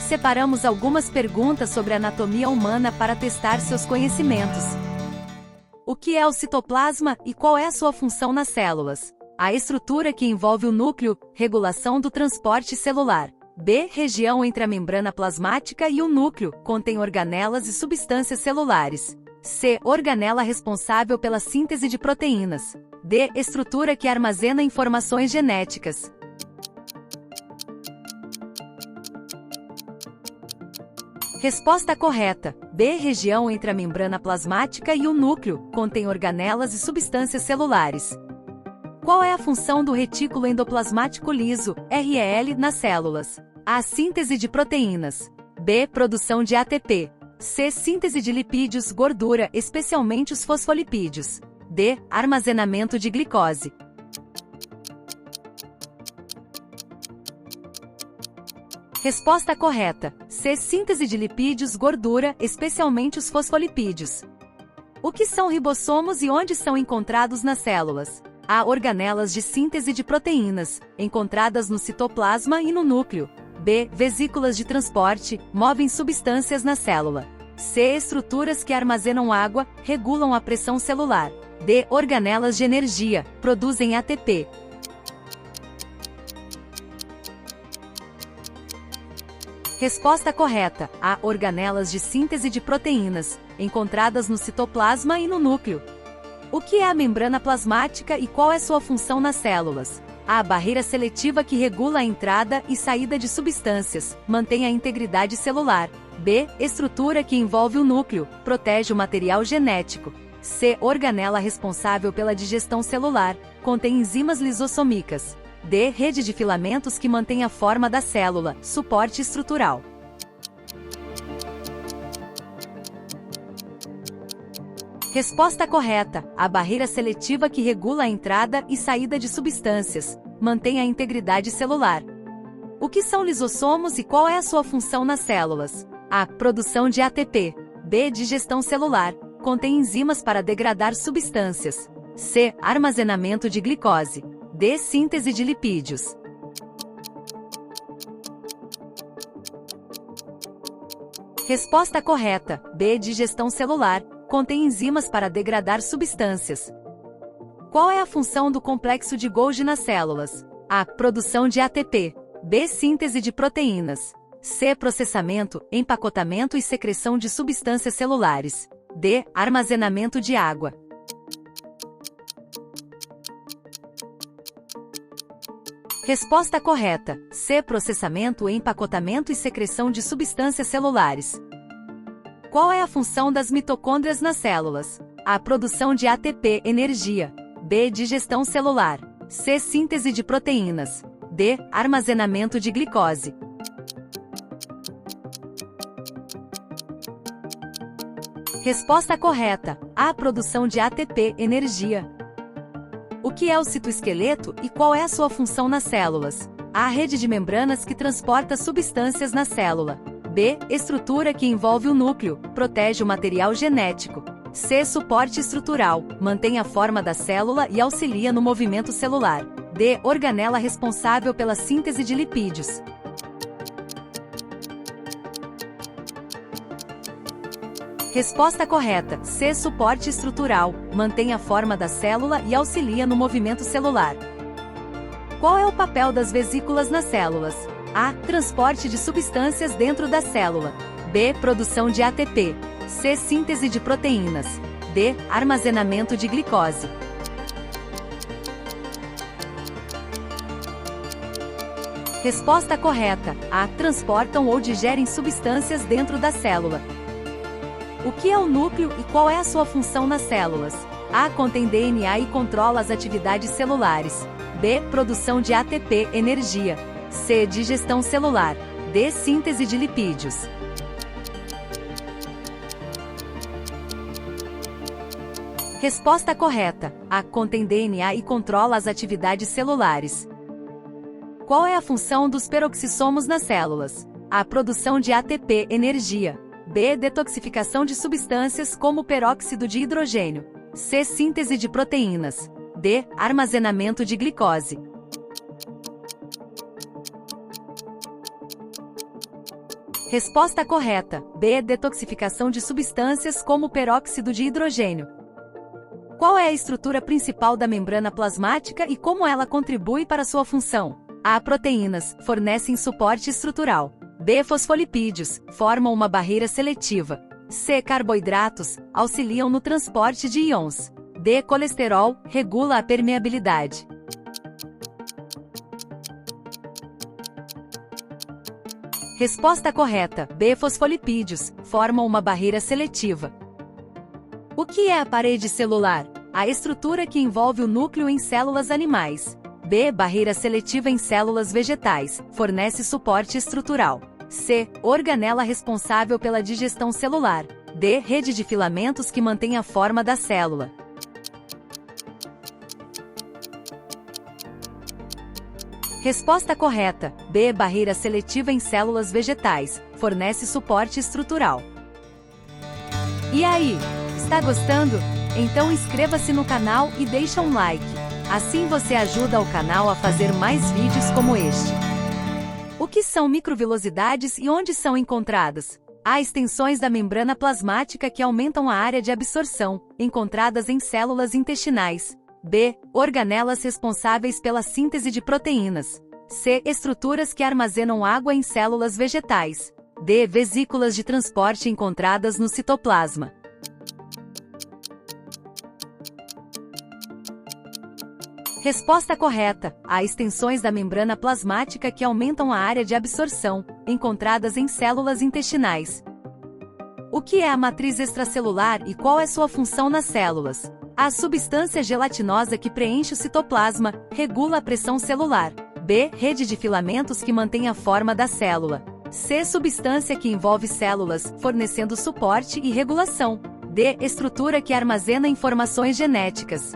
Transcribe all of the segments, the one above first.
separamos algumas perguntas sobre a anatomia humana para testar seus conhecimentos. O que é o citoplasma e qual é a sua função nas células? A estrutura que envolve o núcleo, regulação do transporte celular. B. Região entre a membrana plasmática e o núcleo, contém organelas e substâncias celulares. C. Organela responsável pela síntese de proteínas. D. Estrutura que armazena informações genéticas. Resposta correta. B. Região entre a membrana plasmática e o núcleo, contém organelas e substâncias celulares. Qual é a função do retículo endoplasmático liso, REL, nas células? A. Síntese de proteínas. B. Produção de ATP. C. Síntese de lipídios, gordura, especialmente os fosfolipídios. D. Armazenamento de glicose. Resposta correta. C. Síntese de lipídios, gordura, especialmente os fosfolipídios. O que são ribossomos e onde são encontrados nas células? A. Organelas de síntese de proteínas, encontradas no citoplasma e no núcleo. B. Vesículas de transporte, movem substâncias na célula. C. Estruturas que armazenam água, regulam a pressão celular. D. Organelas de energia, produzem ATP. Resposta correta. A. Organelas de síntese de proteínas, encontradas no citoplasma e no núcleo. O que é a membrana plasmática e qual é sua função nas células? A. Barreira seletiva que regula a entrada e saída de substâncias, mantém a integridade celular. B. Estrutura que envolve o núcleo, protege o material genético. C. Organela responsável pela digestão celular, contém enzimas lisossômicas. D. Rede de filamentos que mantém a forma da célula, suporte estrutural. Resposta correta. A barreira seletiva que regula a entrada e saída de substâncias, mantém a integridade celular. O que são lisossomos e qual é a sua função nas células? A. Produção de ATP. B. Digestão celular, contém enzimas para degradar substâncias. C. Armazenamento de glicose. D. Síntese de lipídios. Resposta correta. B. Digestão celular, contém enzimas para degradar substâncias. Qual é a função do complexo de Golgi nas células? A. Produção de ATP. B. Síntese de proteínas. C. Processamento, empacotamento e secreção de substâncias celulares. D. Armazenamento de água. Resposta correta. C. Processamento, empacotamento e secreção de substâncias celulares. Qual é a função das mitocôndrias nas células? A. Produção de ATP, energia. B. Digestão celular. C. Síntese de proteínas. D. Armazenamento de glicose. Resposta correta. A. Produção de ATP, energia. O que é o citoesqueleto e qual é a sua função nas células? A. Rede de membranas que transporta substâncias na célula. B. Estrutura que envolve o núcleo, protege o material genético. C. Suporte estrutural, mantém a forma da célula e auxilia no movimento celular. D. Organela responsável pela síntese de lipídios. Resposta correta. C. Suporte estrutural, mantém a forma da célula e auxilia no movimento celular. Qual é o papel das vesículas nas células? A. Transporte de substâncias dentro da célula. B. Produção de ATP. C. Síntese de proteínas. D. Armazenamento de glicose. Resposta correta. A. Transportam ou digerem substâncias dentro da célula. O que é o núcleo e qual é a sua função nas células? A. Contém DNA e controla as atividades celulares. B. Produção de ATP, energia. C. Digestão celular. D. Síntese de lipídios. Resposta correta. A. Contém DNA e controla as atividades celulares. Qual é a função dos peroxissomos nas células? A. Produção de ATP, energia. B. Detoxificação de substâncias como peróxido de hidrogênio. C. Síntese de proteínas. D. Armazenamento de glicose. Resposta correta. B. Detoxificação de substâncias como peróxido de hidrogênio. Qual é a estrutura principal da membrana plasmática e como ela contribui para sua função? A. Proteínas, fornecem suporte estrutural. B. Fosfolipídios, formam uma barreira seletiva. C. Carboidratos, auxiliam no transporte de íons. D. Colesterol, regula a permeabilidade. Resposta correta. B. Fosfolipídios, formam uma barreira seletiva. O que é a parede celular? A estrutura que envolve o núcleo em células animais. B. Barreira seletiva em células vegetais, fornece suporte estrutural. C. Organela responsável pela digestão celular. D. Rede de filamentos que mantém a forma da célula. Resposta correta. B. Barreira seletiva em células vegetais, fornece suporte estrutural. E aí, está gostando? Então inscreva-se no canal e deixa um like. Assim você ajuda o canal a fazer mais vídeos como este. O que são microvilosidades e onde são encontradas? Há extensões da membrana plasmática que aumentam a área de absorção, encontradas em células intestinais. B. Organelas responsáveis pela síntese de proteínas. C. Estruturas que armazenam água em células vegetais. D. Vesículas de transporte encontradas no citoplasma. Resposta correta. Há extensões da membrana plasmática que aumentam a área de absorção, encontradas em células intestinais. O que é a matriz extracelular e qual é sua função nas células? A substância gelatinosa que preenche o citoplasma, regula a pressão celular. B. Rede de filamentos que mantém a forma da célula. C. Substância que envolve células, fornecendo suporte e regulação. D. Estrutura que armazena informações genéticas.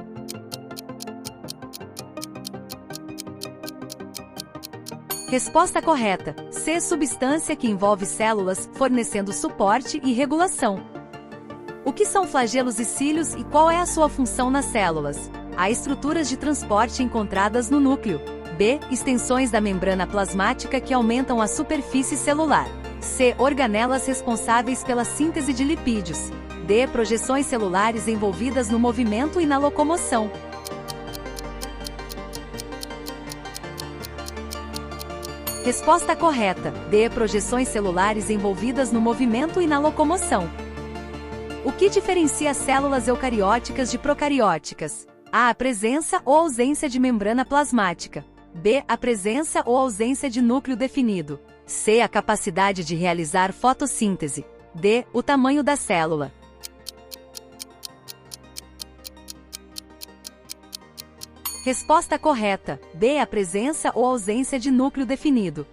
Resposta correta. C. Substância que envolve células, fornecendo suporte e regulação. O que são flagelos e cílios e qual é a sua função nas células? Há estruturas de transporte encontradas no núcleo. B. Extensões da membrana plasmática que aumentam a superfície celular. C. Organelas responsáveis pela síntese de lipídios. D. Projeções celulares envolvidas no movimento e na locomoção. Resposta correta. D. Projeções celulares envolvidas no movimento e na locomoção. O que diferencia células eucarióticas de procarióticas? A. A presença ou ausência de membrana plasmática. B. A presença ou ausência de núcleo definido. C. A capacidade de realizar fotossíntese. D. O tamanho da célula. Resposta correta. B. A presença ou ausência de núcleo definido.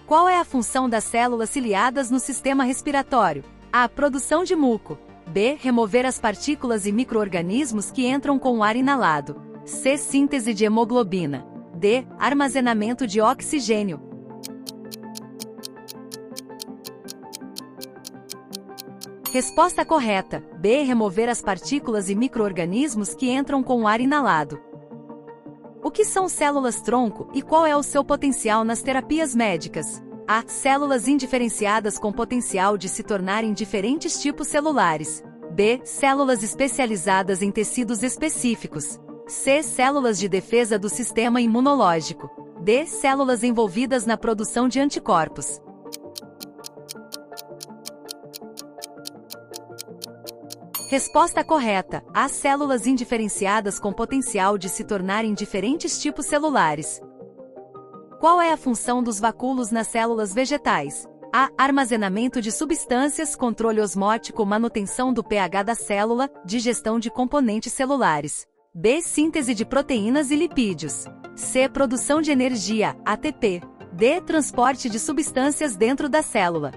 Qual é a função das células ciliadas no sistema respiratório? A. Produção de muco. B. Remover as partículas e micro-organismos que entram com o ar inalado. C. Síntese de hemoglobina. D. Armazenamento de oxigênio. Resposta correta. B. Remover as partículas e micro-organismos que entram com o ar inalado. O que são células-tronco e qual é o seu potencial nas terapias médicas? A. Células indiferenciadas com potencial de se tornarem diferentes tipos celulares. B. Células especializadas em tecidos específicos. C. Células de defesa do sistema imunológico. D. Células envolvidas na produção de anticorpos. Resposta correta. Há células indiferenciadas com potencial de se tornarem diferentes tipos celulares. Qual é a função dos vacúolos nas células vegetais? A. Armazenamento de substâncias, controle osmótico, manutenção do pH da célula, digestão de componentes celulares. B. Síntese de proteínas e lipídios. C. Produção de energia, ATP. D. Transporte de substâncias dentro da célula.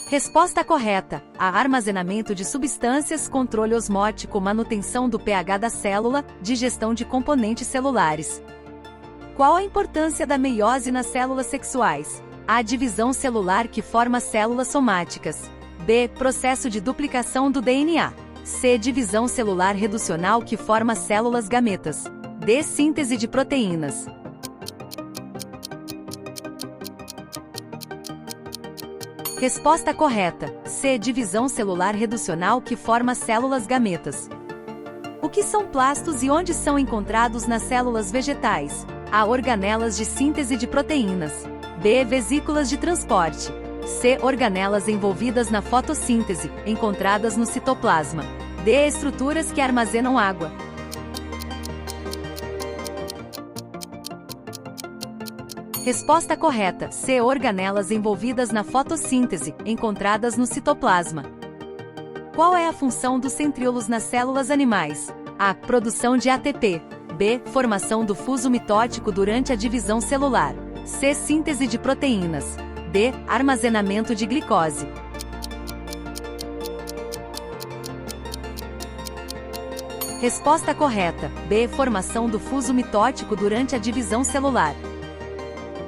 Resposta correta. A. Armazenamento de substâncias, controle osmótico, manutenção do pH da célula, digestão de componentes celulares. Qual a importância da meiose nas células sexuais? A. Divisão celular que forma células somáticas. B. Processo de duplicação do DNA. C. Divisão celular reducional que forma células gametas. D. Síntese de proteínas. Resposta correta. C. Divisão celular reducional que forma células gametas. O que são plastos e onde são encontrados nas células vegetais? A. Organelas de síntese de proteínas. B. Vesículas de transporte. C. Organelas envolvidas na fotossíntese, encontradas no citoplasma. D. Estruturas que armazenam água. Resposta correta. C. Organelas envolvidas na fotossíntese, encontradas no citoplasma. Qual é a função dos centríolos nas células animais? A. Produção de ATP. B. Formação do fuso mitótico durante a divisão celular. C. Síntese de proteínas. D. Armazenamento de glicose. Resposta correta. B. Formação do fuso mitótico durante a divisão celular.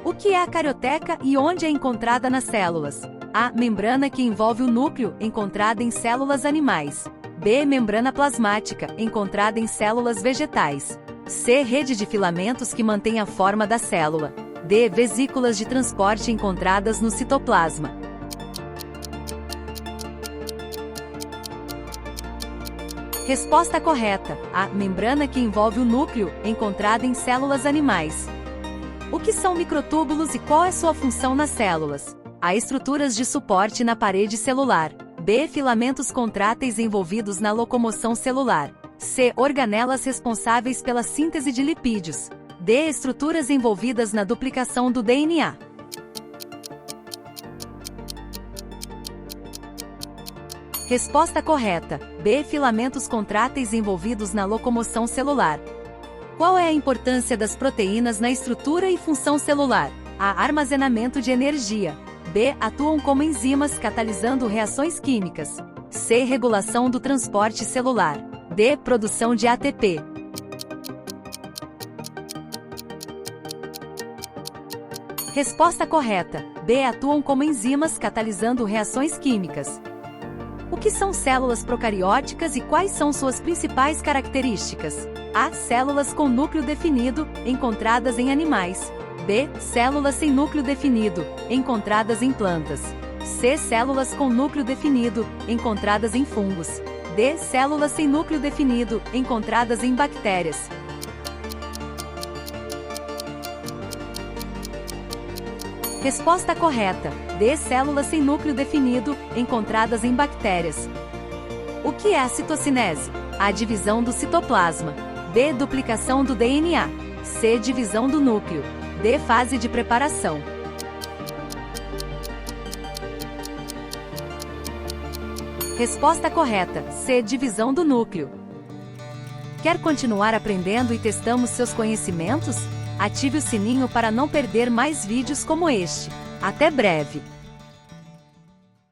O que é a carioteca e onde é encontrada nas células? A. Membrana que envolve o núcleo, encontrada em células animais. B. Membrana plasmática, encontrada em células vegetais. C. Rede de filamentos que mantém a forma da célula. D. Vesículas de transporte encontradas no citoplasma. Resposta correta. A. Membrana que envolve o núcleo, encontrada em células animais. O que são microtúbulos e qual é sua função nas células? A. Estruturas de suporte na parede celular. B. Filamentos contráteis envolvidos na locomoção celular. C. Organelas responsáveis pela síntese de lipídios. D. Estruturas envolvidas na duplicação do DNA. Resposta correta. B. Filamentos contráteis envolvidos na locomoção celular. Qual é a importância das proteínas na estrutura e função celular? A. Armazenamento de energia. B. Atuam como enzimas catalisando reações químicas. C. Regulação do transporte celular. D. Produção de ATP. Resposta correta. B. Atuam como enzimas catalisando reações químicas. O que são células procarióticas e quais são suas principais características? A. Células com núcleo definido, encontradas em animais. B. Células sem núcleo definido, encontradas em plantas. C. Células com núcleo definido, encontradas em fungos. D. Células sem núcleo definido, encontradas em bactérias. Resposta correta. D. Células sem núcleo definido, encontradas em bactérias. O que é a citocinese? A. Divisão do citoplasma. B. Duplicação do DNA. C. Divisão do núcleo. D. Fase de preparação. Resposta correta. C. Divisão do núcleo. Quer continuar aprendendo e testando seus conhecimentos? Ative o sininho para não perder mais vídeos como este. Até breve!